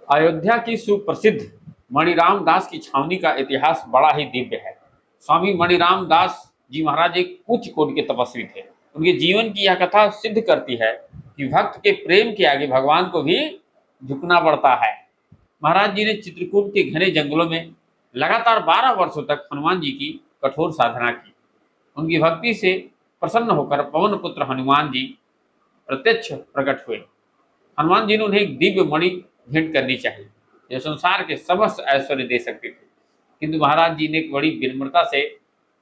अयोध्या की सुप्रसिद्ध मणिराम दास की छावनी का इतिहास बड़ा ही दिव्य है। स्वामी मणिराम दास जी महाराज एक उच्च कोटि के तपस्वी थे। उनके जीवन की यह कथा सिद्ध करती है कि भक्त के प्रेम के आगे भगवान को भी झुकना पड़ता है। महाराज जी ने चित्रकूट के घने जंगलों में लगातार 12 वर्षों तक हनुमान जी की कठोर साधना की। उनकी भक्ति से प्रसन्न होकर पवन पुत्र हनुमान जी प्रत्यक्ष प्रकट हुए। हनुमान जी ने उन्हें एक दिव्य मणि भेंट करनी चाहिए जो संसार के समस्त ऐश्वर्य दे सकते थे, किंतु महाराज जी ने एक बड़ी विनम्रता से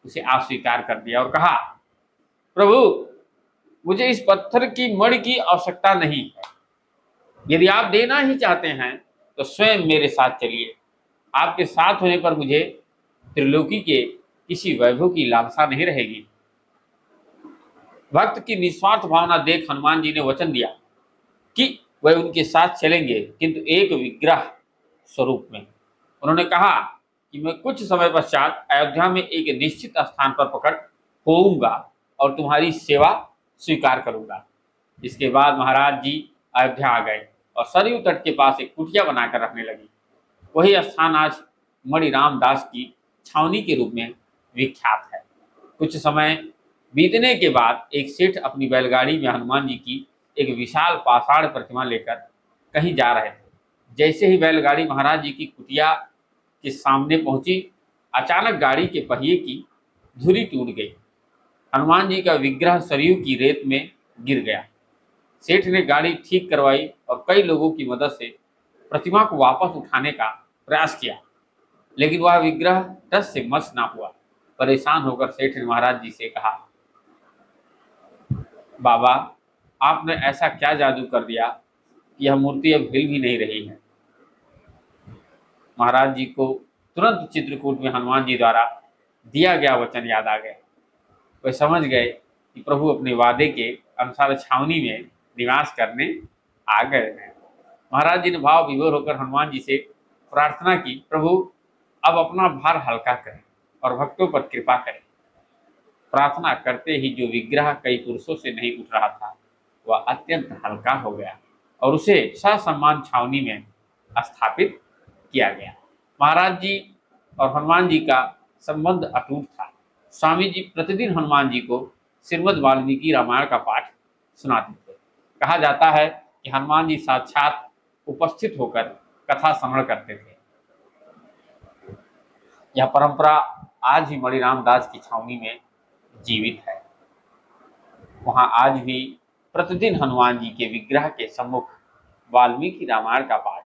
उसे अस्वीकार कर दिया और कहा, प्रभु, मुझे इस पत्थर की मणि की आवश्यकता नहीं है। यदि आप देना ही चाहते हैं तो स्वयं मेरे साथ चलिए। आपके साथ होने पर मुझे त्रिलोकी के किसी वैभव की लालसा नहीं रहेगी। भक्त की निस्वार्थ भावना देख हनुमान जी ने वचन दिया कि वह उनके साथ चलेंगे, किंतु एक विग्रह स्वरूप में। उन्होंने कहा कि मैं कुछ समय पश्चात अयोध्या में एक निश्चित स्थान पर प्रकट होऊंगा और तुम्हारी सेवा स्वीकार करूंगा। इसके बाद महाराज जी अयोध्या आ गए और सरयू तट के पास एक कुटिया बनाकर रखने लगी। वही स्थान आज मणिराम दास की छावनी के रूप में विख्यात है। कुछ समय बीतने के बाद एक सेठ अपनी बैलगाड़ी में हनुमान जी की एक विशाल पाषाण प्रतिमा लेकर कहीं जा रहे थे। जैसे ही बैलगाड़ी महाराज जी की कुटिया के सामने पहुंची, अचानक गाड़ी के पहिए की धुरी टूट गई। हनुमान जी का विग्रह सरयू की रेत में गिर गया। सेठ ने गाड़ी ठीक करवाई और कई लोगों की मदद से प्रतिमा को वापस उठाने का प्रयास किया, लेकिन वह विग्रह टस से मस ना हुआ। परेशान होकर सेठ ने महाराज जी से कहा, बाबा, आपने ऐसा क्या जादू कर दिया कि यह मूर्ति अब हिल भी नहीं रही है। महाराज जी को तुरंत चित्रकूट में हनुमान जी द्वारा दिया गया वचन याद आ गया। वे समझ गए कि प्रभु अपने वादे के अनुसार छावनी में निवास करने आ गए हैं। महाराज जी ने भाव विभोर होकर हनुमान जी से प्रार्थना की, प्रभु, अब अपना भार हल्का करें और भक्तों पर कृपा करें। प्रार्थना करते ही जो विग्रह कई पुरुषों से नहीं उठ रहा था वह अत्यंत हल्का हो गया और उसे ससम्मान छावनी में स्थापित किया गया। महाराज जी और हनुमान जी का संबंध अटूट था। स्वामी जी प्रतिदिन हनुमान जी को श्रीमद् वाल्मीकि रामायण का पाठ सुनाते थे। कहा जाता है कि हनुमान जी साक्षात उपस्थित होकर कथा श्रवण करते थे। यह परंपरा आज भी मणिराम दास की छावनी में जीवित है। वहां आज भी प्रतिदिन हनुमान जी के विग्रह के सम्मुख वाल्मीकि रामायण का पाठ